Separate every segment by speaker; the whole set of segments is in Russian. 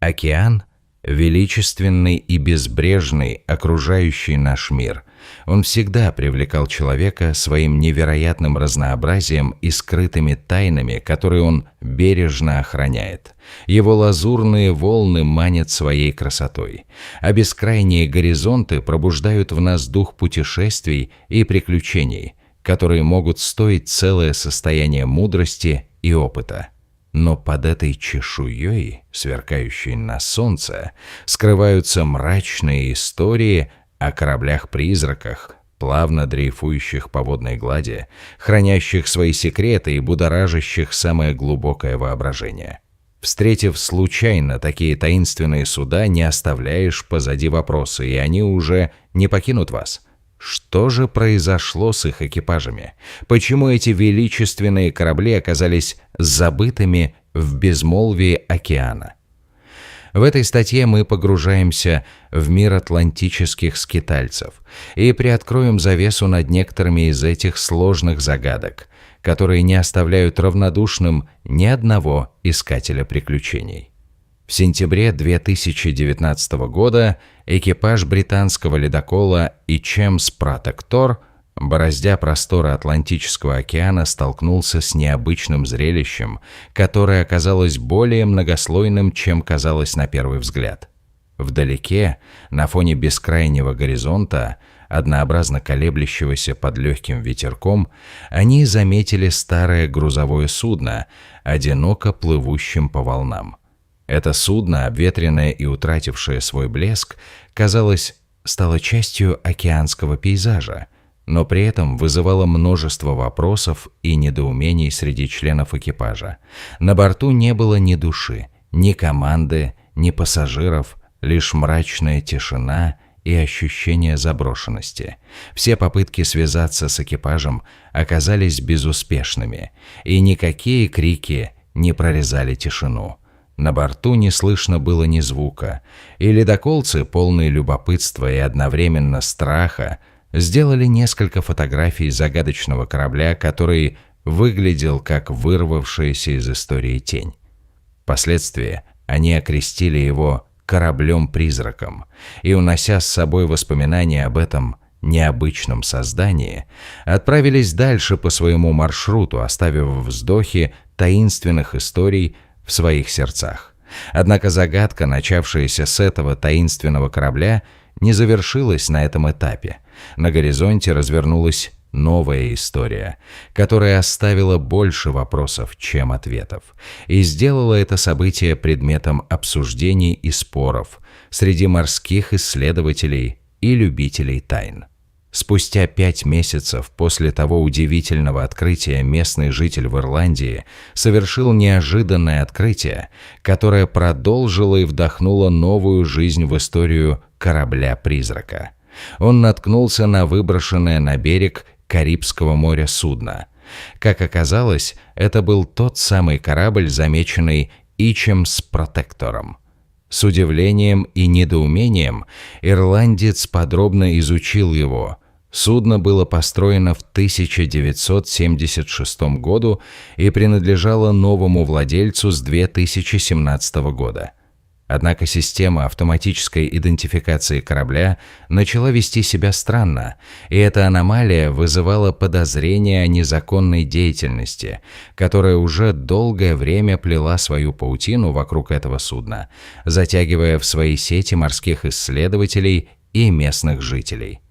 Speaker 1: Океан – величественный и безбрежный, окружающий наш мир. Он всегда привлекал человека своим невероятным разнообразием и скрытыми тайнами, которые он бережно охраняет. Его лазурные волны манят своей красотой, а бескрайние горизонты пробуждают в нас дух путешествий и приключений, которые могут стоить целое состояние мудрости и опыта. Но под этой чешуей, сверкающей на солнце, скрываются мрачные истории о кораблях-призраках, плавно дрейфующих по водной глади, хранящих свои секреты и будоражащих самое глубокое воображение. Встретив случайно такие таинственные суда, не оставляешь позади вопросы, и они уже не покинут вас. Что же произошло с их экипажами? Почему эти величественные корабли оказались забытыми в безмолвии океана? В этой статье мы погружаемся в мир атлантических скитальцев и приоткроем завесу над некоторыми из этих сложных загадок, которые не оставляют равнодушным ни одного искателя приключений. В сентябре 2019 года экипаж британского ледокола HMS Protector, бороздя просторы Атлантического океана, столкнулся с необычным зрелищем, которое оказалось более многослойным, чем казалось на первый взгляд. Вдалеке, на фоне бескрайнего горизонта, однообразно колеблющегося под легким ветерком, они заметили старое грузовое судно, одиноко плывущим по волнам. Это судно, обветренное и утратившее свой блеск, казалось, стало частью океанского пейзажа, но при этом вызывало множество вопросов и недоумений среди членов экипажа. На борту не было ни души, ни команды, ни пассажиров, лишь мрачная тишина и ощущение заброшенности. Все попытки связаться с экипажем оказались безуспешными, и никакие крики не прорезали тишину. На борту не слышно было ни звука, и ледоколцы, полные любопытства и одновременно страха, сделали несколько фотографий загадочного корабля, который выглядел как вырвавшаяся из истории тень. Впоследствии они окрестили его кораблем-призраком и, унося с собой воспоминания об этом необычном создании, отправились дальше по своему маршруту, оставив вздохи таинственных историй в своих сердцах. Однако загадка, начавшаяся с этого таинственного корабля, не завершилась на этом этапе. На горизонте развернулась новая история, которая оставила больше вопросов, чем ответов, и сделала это событие предметом обсуждений и споров среди морских исследователей и любителей тайн. Спустя 5 месяцев после того удивительного открытия местный житель в Ирландии совершил неожиданное открытие, которое продолжило и вдохнуло новую жизнь в историю корабля-призрака. Он наткнулся на выброшенное на берег Карибского моря судно. Как оказалось, это был тот самый корабль, замеченный HMS Protector. С удивлением и недоумением ирландец подробно изучил его. Судно было построено в 1976 году и принадлежало новому владельцу с 2017 года. Однако система автоматической идентификации корабля начала вести себя странно, и эта аномалия вызывала подозрения о незаконной деятельности, которая уже долгое время плела свою паутину вокруг этого судна, затягивая в свои сети морских исследователей и местных жителей.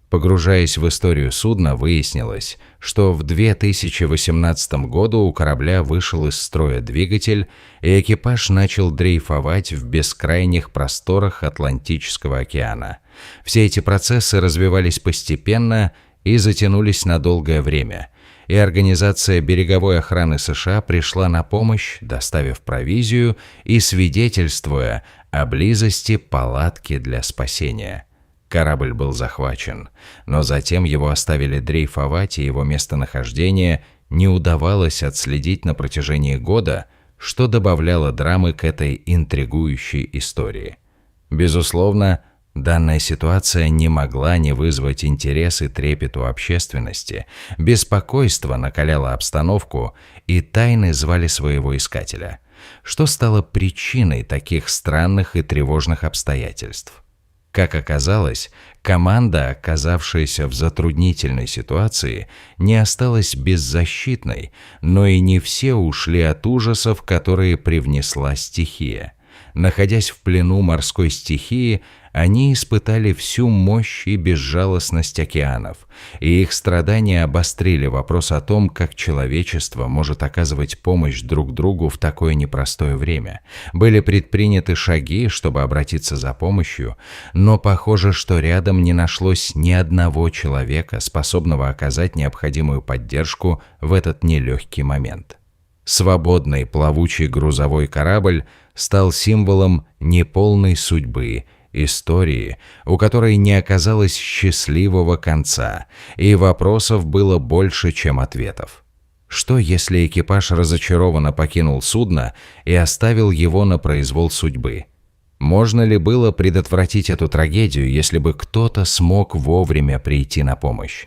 Speaker 1: Погружаясь в историю судна, выяснилось, что в 2018 году у корабля вышел из строя двигатель, и экипаж начал дрейфовать в бескрайних просторах Атлантического океана. Все эти процессы развивались постепенно и затянулись на долгое время, и Организация береговой охраны США пришла на помощь, доставив провизию и свидетельствуя о близости палатки для спасения. Корабль был захвачен, но затем его оставили дрейфовать, и его местонахождение не удавалось отследить на протяжении года, что добавляло драмы к этой интригующей истории. Безусловно, данная ситуация не могла не вызвать интерес и трепет у общественности, беспокойство накаляло обстановку, и тайны звали своего искателя. Что стало причиной таких странных и тревожных обстоятельств? Как оказалось, команда, оказавшаяся в затруднительной ситуации, не осталась беззащитной, но и не все ушли от ужасов, которые привнесла стихия. Находясь в плену морской стихии, они испытали всю мощь и безжалостность океанов, и их страдания обострили вопрос о том, как человечество может оказывать помощь друг другу в такое непростое время. Были предприняты шаги, чтобы обратиться за помощью, но похоже, что рядом не нашлось ни одного человека, способного оказать необходимую поддержку в этот нелегкий момент. Свободный плавучий грузовой корабль стал символом неполной судьбы, истории, у которой не оказалось счастливого конца, и вопросов было больше, чем ответов. Что, если экипаж разочарованно покинул судно и оставил его на произвол судьбы? Можно ли было предотвратить эту трагедию, если бы кто-то смог вовремя прийти на помощь?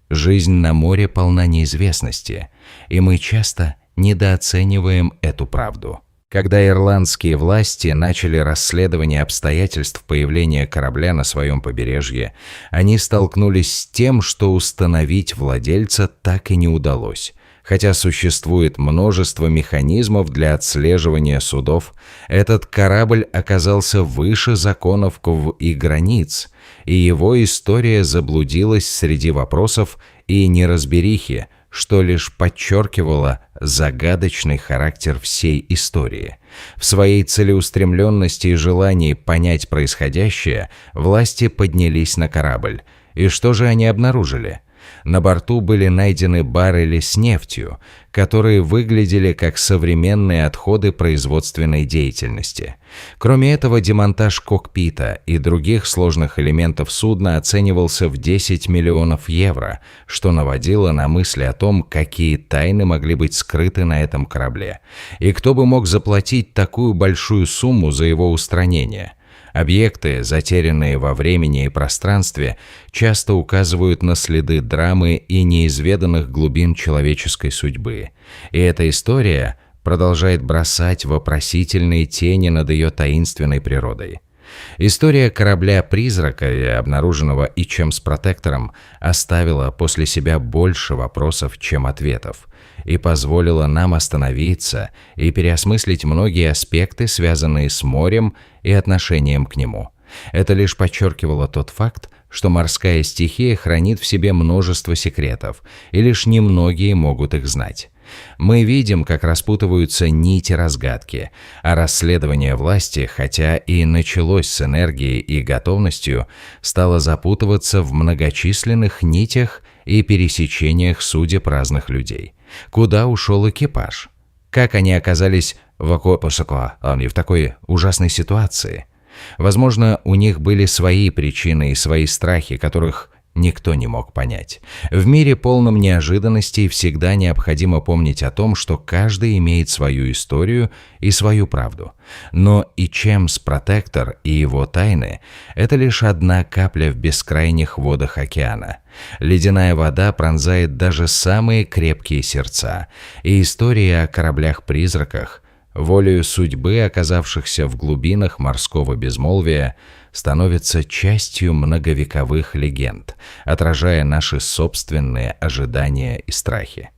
Speaker 1: Жизнь на море полна неизвестности, и мы часто недооцениваем эту правду. Когда ирландские власти начали расследование обстоятельств появления корабля на своем побережье, они столкнулись с тем, что установить владельца так и не удалось. Хотя существует множество механизмов для отслеживания судов, этот корабль оказался выше законов и границ, и его история заблудилась среди вопросов и неразберихи, что лишь подчеркивало загадочный характер всей истории. В своей целеустремленности и желании понять происходящее, власти поднялись на корабль. И что же они обнаружили? На борту были найдены баррели с нефтью, которые выглядели как современные отходы производственной деятельности. Кроме этого, демонтаж кокпита и других сложных элементов судна оценивался в 10 миллионов евро, что наводило на мысли о том, какие тайны могли быть скрыты на этом корабле, и кто бы мог заплатить такую большую сумму за его устранение. Объекты, затерянные во времени и пространстве, часто указывают на следы драмы и неизведанных глубин человеческой судьбы. И эта история продолжает бросать вопросительные тени над ее таинственной природой. История корабля-призрака, обнаруженного HMS Protector, оставила после себя больше вопросов, чем ответов, и позволила нам остановиться и переосмыслить многие аспекты, связанные с морем и отношением к нему. Это лишь подчеркивало тот факт, что морская стихия хранит в себе множество секретов, и лишь немногие могут их знать. Мы видим, как распутываются нити разгадки, а расследование власти, хотя и началось с энергией и готовностью, стало запутываться в многочисленных нитях и пересечениях судеб разных людей. Куда ушел экипаж? Как они оказались в такой ужасной ситуации? Возможно, у них были свои причины и свои страхи, которых никто не мог понять. В мире, полном неожиданностей, всегда необходимо помнить о том, что каждый имеет свою историю и свою правду. Но HMS Protector и его тайны – это лишь одна капля в бескрайних водах океана. Ледяная вода пронзает даже самые крепкие сердца, и история о кораблях-призраках, волею судьбы, оказавшихся в глубинах морского безмолвия, становится частью многовековых легенд, отражая наши собственные ожидания и страхи.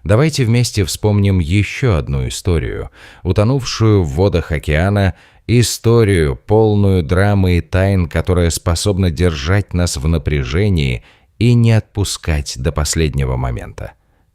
Speaker 1: Давайте вместе вспомним еще одну историю, утонувшую в водах океана, историю, полную драмы и тайн, которая способна держать нас в напряжении и не отпускать до последнего момента.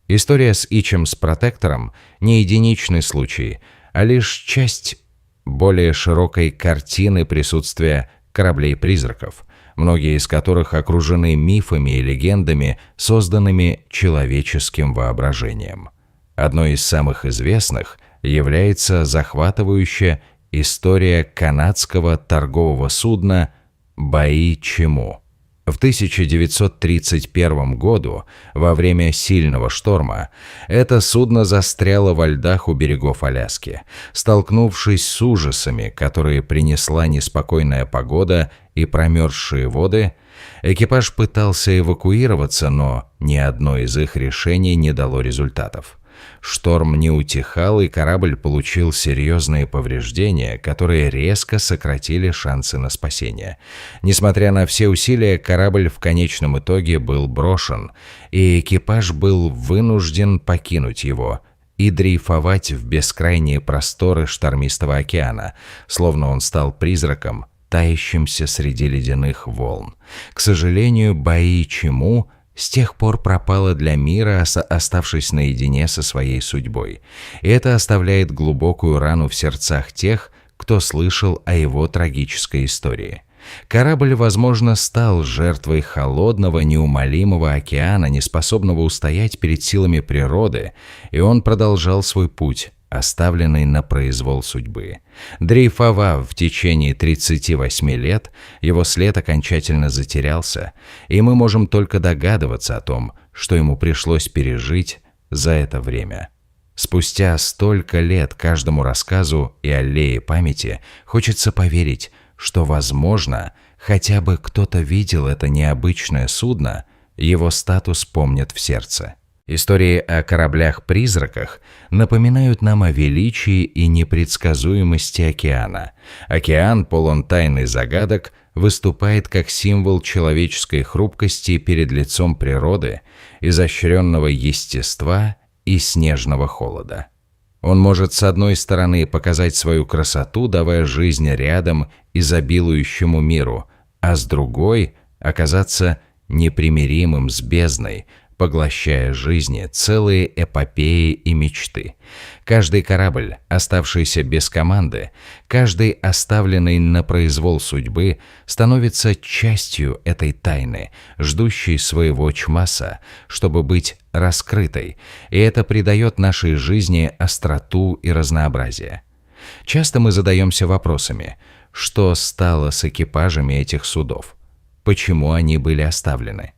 Speaker 1: История с HMS Protector не единичный случай, а лишь часть более широкой картины присутствия кораблей-призраков, многие из которых окружены мифами и легендами, созданными человеческим воображением. Одной из самых известных является захватывающая история канадского торгового судна «Баи-Чему». В 1931 году, во время сильного шторма, это судно застряло во льдах у берегов Аляски. Столкнувшись с ужасами, которые принесла неспокойная погода и промерзшие воды, экипаж пытался эвакуироваться, но ни одно из их решений не дало результатов. Шторм не утихал, и корабль получил серьезные повреждения, которые резко сократили шансы на спасение. Несмотря на все усилия, корабль в конечном итоге был брошен, и экипаж был вынужден покинуть его и дрейфовать в бескрайние просторы штормистого океана, словно он стал призраком, таящимся среди ледяных волн. К сожалению, Баи-Чиму с тех пор пропала для мира, оставшись наедине со своей судьбой. И это оставляет глубокую рану в сердцах тех, кто слышал о его трагической истории. Корабль, возможно, стал жертвой холодного, неумолимого океана, неспособного устоять перед силами природы, и он продолжал свой путь, оставленный на произвол судьбы. Дрейфовав в течение 38 лет, его след окончательно затерялся, и мы можем только догадываться о том, что ему пришлось пережить за это время. Спустя столько лет каждому рассказу и аллее памяти хочется поверить, что, возможно, хотя бы кто-то видел это необычное судно, его статус помнят в сердце. Истории о кораблях-призраках напоминают нам о величии и непредсказуемости океана. Океан, полон тайн и загадок, выступает как символ человеческой хрупкости перед лицом природы, изощренного естества и снежного холода. Он может, с одной стороны, показать свою красоту, давая жизнь рядом изобилующему миру, а с другой – оказаться непримиримым с бездной, поглощая жизни, целые эпопеи и мечты. Каждый корабль, оставшийся без команды, каждый оставленный на произвол судьбы, становится частью этой тайны, ждущей своего чмаса, чтобы быть раскрытой, и это придает нашей жизни остроту и разнообразие. Часто мы задаемся вопросами, что стало с экипажами этих судов, почему они были оставлены.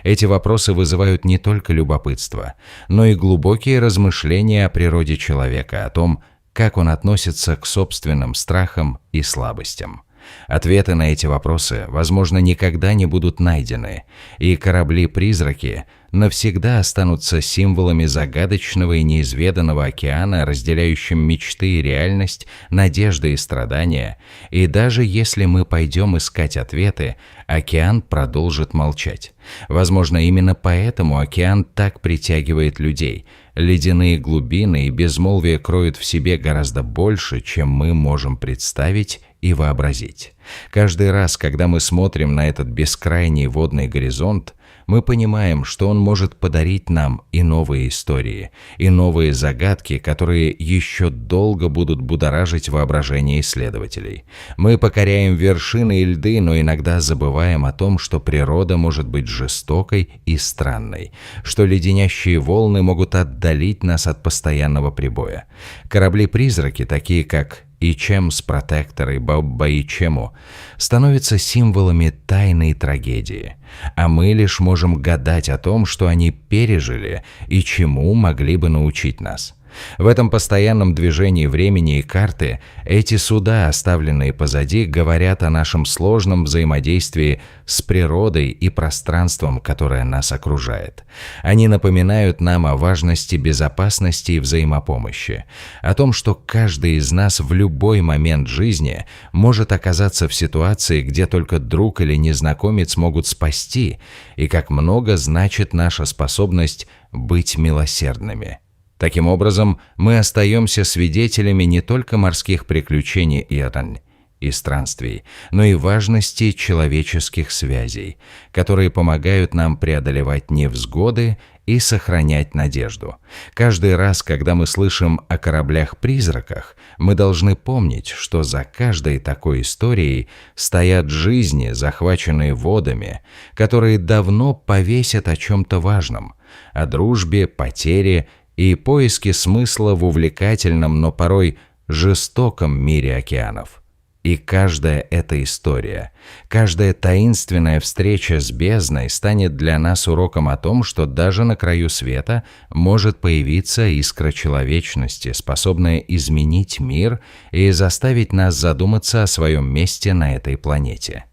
Speaker 1: Эти вопросы вызывают не только любопытство, но и глубокие размышления о природе человека, о том, как он относится к собственным страхам и слабостям. Ответы на эти вопросы, возможно, никогда не будут найдены, и корабли-призраки навсегда останутся символами загадочного и неизведанного океана, разделяющим мечты и реальность, надежды и страдания. И даже если мы пойдем искать ответы, океан продолжит молчать. Возможно, именно поэтому океан так притягивает людей. Ледяные глубины и безмолвие кроют в себе гораздо больше, чем мы можем представить и вообразить. Каждый раз, когда мы смотрим на этот бескрайний водный горизонт, мы понимаем, что он может подарить нам и новые истории, и новые загадки, которые еще долго будут будоражить воображение исследователей. Мы покоряем вершины и льды, но иногда забываем о том, что природа может быть жестокой и странной, что леденящие волны могут отдалить нас от постоянного прибоя. Корабли-призраки, такие как Ичемс Протектор и Баи-Чиму, становятся символами тайны и трагедии, а мы лишь можем гадать о том, что они пережили и чему могли бы научить нас. В этом постоянном движении времени и карты эти суда, оставленные позади, говорят о нашем сложном взаимодействии с природой и пространством, которое нас окружает. Они напоминают нам о важности безопасности и взаимопомощи, о том, что каждый из нас в любой момент жизни может оказаться в ситуации, где только друг или незнакомец могут спасти, и как много значит наша способность быть милосердными. Таким образом, мы остаемся свидетелями не только морских приключений и странствий, но и важности человеческих связей, которые помогают нам преодолевать невзгоды и сохранять надежду. Каждый раз, когда мы слышим о кораблях-призраках, мы должны помнить, что за каждой такой историей стоят жизни, захваченные водами, которые давно повесят о чем-то важном, о дружбе, потере и поиске смысла в увлекательном, но порой жестоком мире океанов. И каждая эта история, каждая таинственная встреча с бездной станет для нас уроком о том, что даже на краю света может появиться искра человечности, способная изменить мир и заставить нас задуматься о своем месте на этой планете.